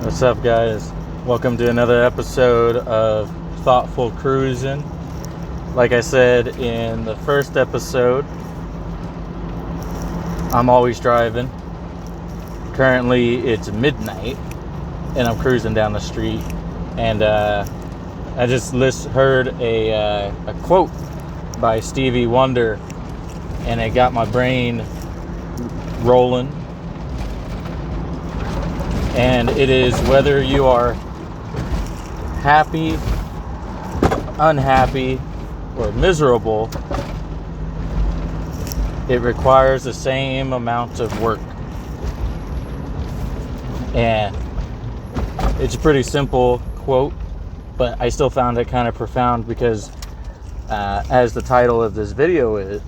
What's up, guys? Welcome to another episode of Thoughtful Cruisin. Like I said in the first episode, I'm always driving. Currently, it's midnight, and I'm cruising down the street. And I just heard a quote by Stevie Wonder, and it got my brain rolling. And it is whether you are happy, unhappy, or miserable, it requires the same amount of work. And it's a pretty simple quote, but I still found it kind of profound because as the title of this video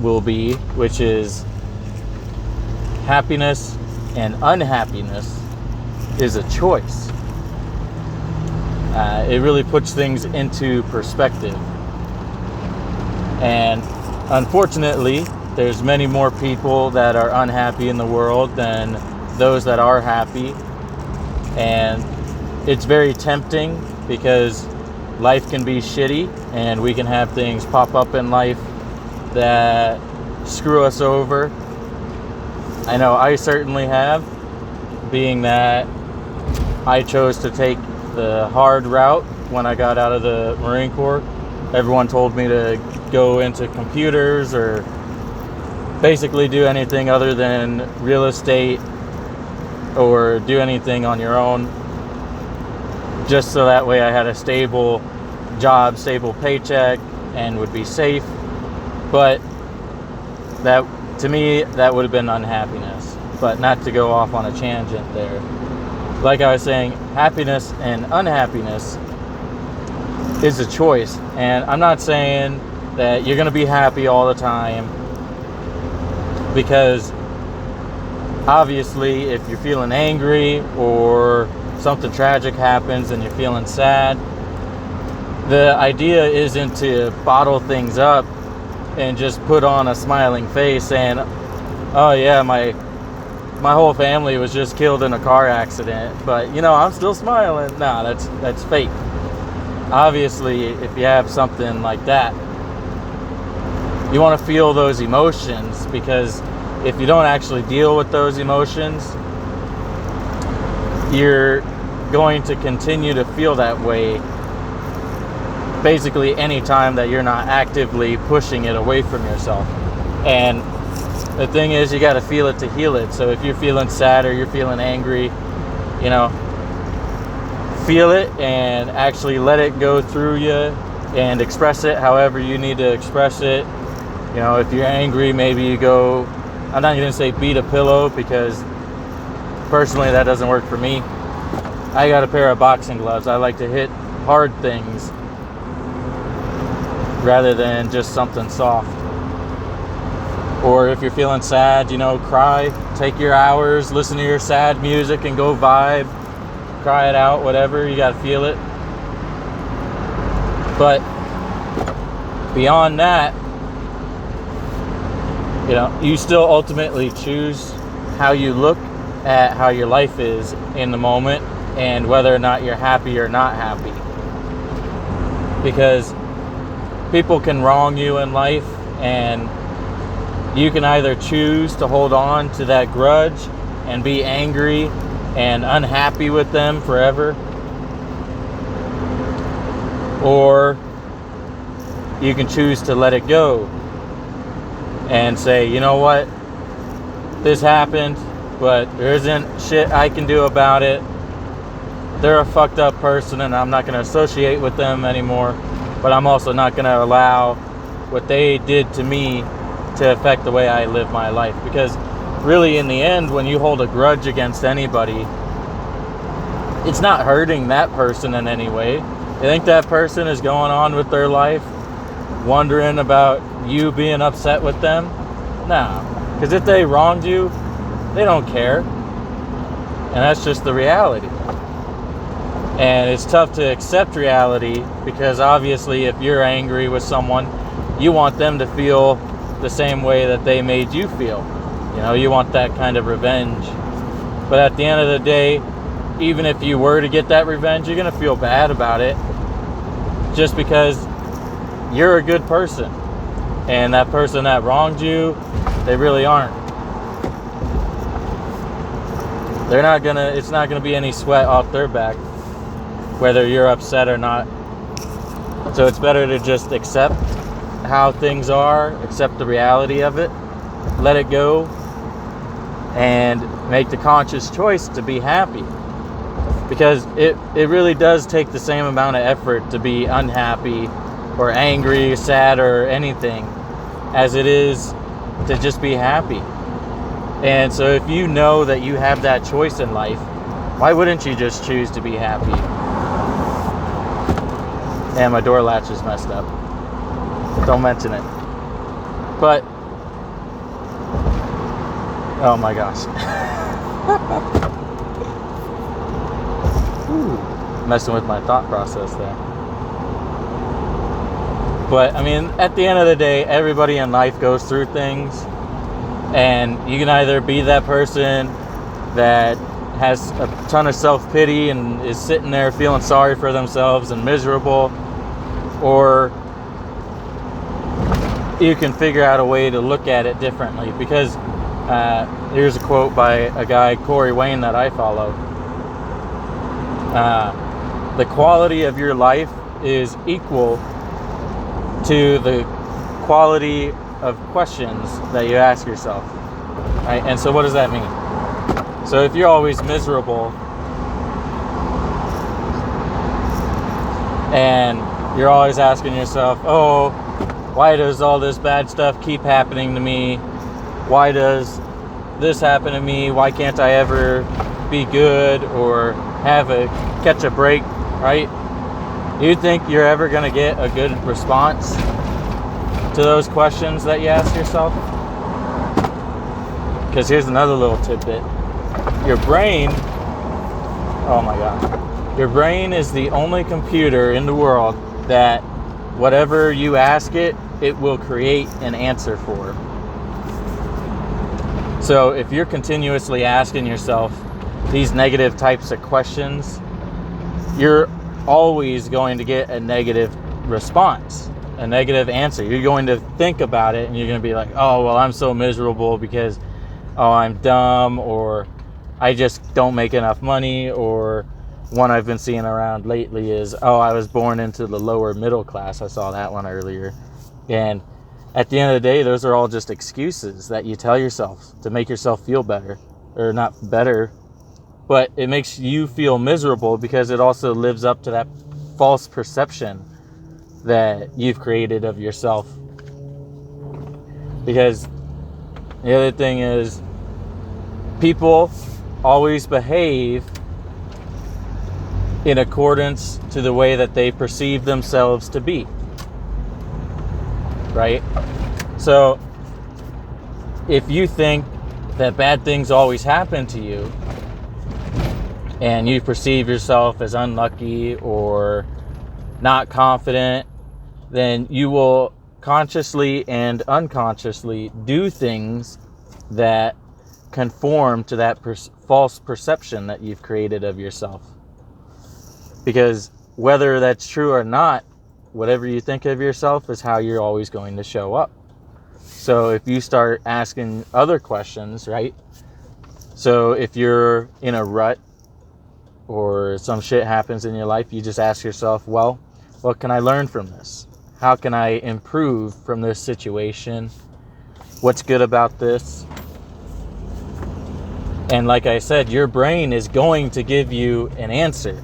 will be, which is happiness and unhappiness is a choice. It really puts things into perspective. And unfortunately, there's many more people that are unhappy in the world than those that are happy. And it's very tempting because life can be shitty and we can have things pop up in life that screw us over. I know I certainly have, being that I chose to take the hard route when I got out of the Marine Corps. Everyone told me to go into computers or basically do anything other than real estate or do anything on your own, just so that way I had a stable job, stable paycheck, and would be safe. But that, to me, that would have been unhappiness. But not to go off on a tangent there. Like I was saying, happiness and unhappiness is a choice. And I'm not saying that you're going to be happy all the time, because obviously if you're feeling angry or something tragic happens and you're feeling sad, the idea isn't to bottle things up and just put on a smiling face saying, oh yeah, my whole family was just killed in a car accident, but I'm still smiling. Nah, that's fake. Obviously, if you have something like that, you want to feel those emotions, because if you don't actually deal with those emotions, you're going to continue to feel that way basically any time that you're not actively pushing it away from yourself. And the thing is, you got to feel it to heal it. So if you're feeling sad or you're feeling angry, feel it and actually let it go through you and express it however you need to express it. If you're angry, maybe you go, I'm not going to say beat a pillow, because personally that doesn't work for me. I got a pair of boxing gloves. I like to hit hard things rather than just something soft. Or if you're feeling sad, cry. Take your hours, listen to your sad music and go vibe. Cry it out, whatever. You gotta feel it. But beyond that, you still ultimately choose how you look at how your life is in the moment and whether or not you're happy or not happy. Because people can wrong you in life, and you can either choose to hold on to that grudge and be angry and unhappy with them forever, or you can choose to let it go and say, you know what, this happened, but there isn't shit I can do about it. They're a fucked up person and I'm not going to associate with them anymore, but I'm also not going to allow what they did to me to affect the way I live my life. Because really, in the end, when you hold a grudge against anybody, it's not hurting that person in any way. You think that person is going on with their life wondering about you being upset with them? No, because if they wronged you, they don't care. And that's just the reality. And it's tough to accept reality, because obviously if you're angry with someone, you want them to feel the same way that they made you feel. You want that kind of revenge. But at the end of the day, even if you were to get that revenge, you're going to feel bad about it just because you're a good person. And that person that wronged you, they really aren't. It's not gonna be any sweat off their back, whether you're upset or not. So it's better to just accept how things are, accept the reality of it, let it go, and make the conscious choice to be happy. Because it really does take the same amount of effort to be unhappy or angry, sad, or anything as it is to just be happy. And so if you know that you have that choice in life, why wouldn't you just choose to be happy? And my door latch is messed up. Don't mention it. But, oh my gosh. Messing with my thought process there. But I mean, at the end of the day, everybody in life goes through things, and you can either be that person that has a ton of self-pity and is sitting there feeling sorry for themselves and miserable, or you can figure out a way to look at it differently. Because here's a quote by a guy, Corey Wayne, that I follow. The quality of your life is equal to the quality of questions that you ask yourself, right? And so what does that mean? So if you're always miserable and you're always asking yourself, oh, why does all this bad stuff keep happening to me? Why does this happen to me? Why can't I ever be good or catch a break, right? You think you're ever going to get a good response to those questions that you ask yourself? Because here's another little tidbit. Your brain, oh my God, your brain is the only computer in the world that whatever you ask it, it will create an answer for. So if you're continuously asking yourself these negative types of questions, you're always going to get a negative response, a negative answer. You're going to think about it and you're going to be like, oh, well, I'm so miserable because, oh, I'm dumb, or I just don't make enough money, or one I've been seeing around lately is, oh, I was born into the lower middle class. I saw that one earlier. And at the end of the day, those are all just excuses that you tell yourself to make yourself feel better, or not better, but it makes you feel miserable because it also lives up to that false perception that you've created of yourself. Because the other thing is, people always behave in accordance to the way that they perceive themselves to be, right? So if you think that bad things always happen to you, and you perceive yourself as unlucky or not confident, then you will consciously and unconsciously do things that conform to that false perception that you've created of yourself. Because whether that's true or not, whatever you think of yourself is how you're always going to show up. So if you start asking other questions, right? So if you're in a rut, or some shit happens in your life, you just ask yourself, well, what can I learn from this? How can I improve from this situation? What's good about this? And like I said, your brain is going to give you an answer.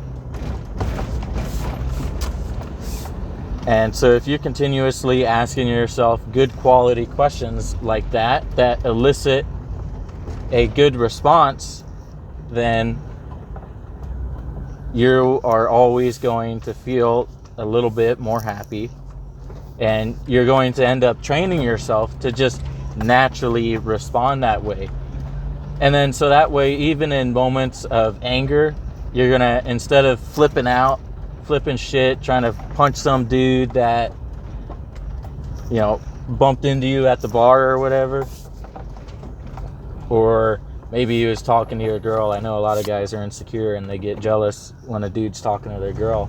And so if you're continuously asking yourself good quality questions like that elicit a good response, then you are always going to feel a little bit more happy, and you're going to end up training yourself to just naturally respond that way. And then so that way, even in moments of anger, you're gonna, instead of flipping shit, trying to punch some dude that, bumped into you at the bar or whatever, or Maybe he was talking to your girl. I know a lot of guys are insecure and they get jealous when a dude's talking to their girl.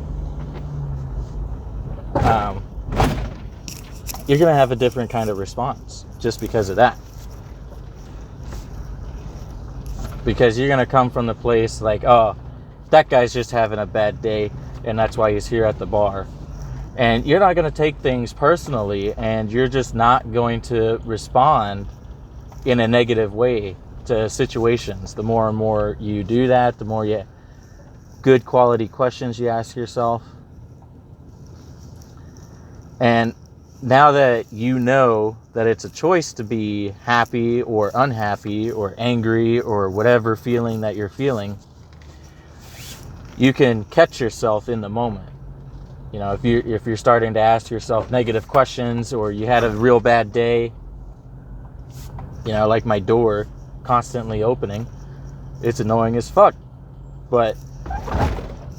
You're going to have a different kind of response just because of that. Because you're going to come from the place like, oh, that guy's just having a bad day and that's why he's here at the bar. And you're not going to take things personally, and you're just not going to respond in a negative way to situations. The more and more you do that, the more good quality questions you ask yourself. And now that you know that it's a choice to be happy or unhappy or angry or whatever feeling that you're feeling, you can catch yourself in the moment. You know, if you're starting to ask yourself negative questions, or you had a real bad day, you know, like my door constantly opening, it's annoying as fuck. But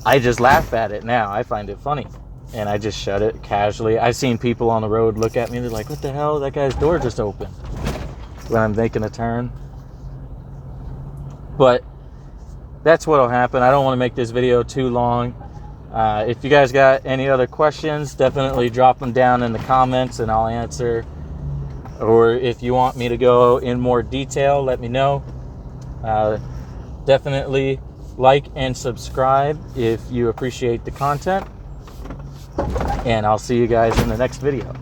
I just laugh at it now. I find it funny. And I just shut it casually. I've seen people on the road look at me, they're like, what the hell? That guy's door just opened when I'm making a turn. But that's what'll happen. I don't want to make this video too long. If you guys got any other questions, definitely drop them down in the comments and I'll answer. Or if you want me to go in more detail, let me know. Definitely like and subscribe if you appreciate the content. And I'll see you guys in the next video.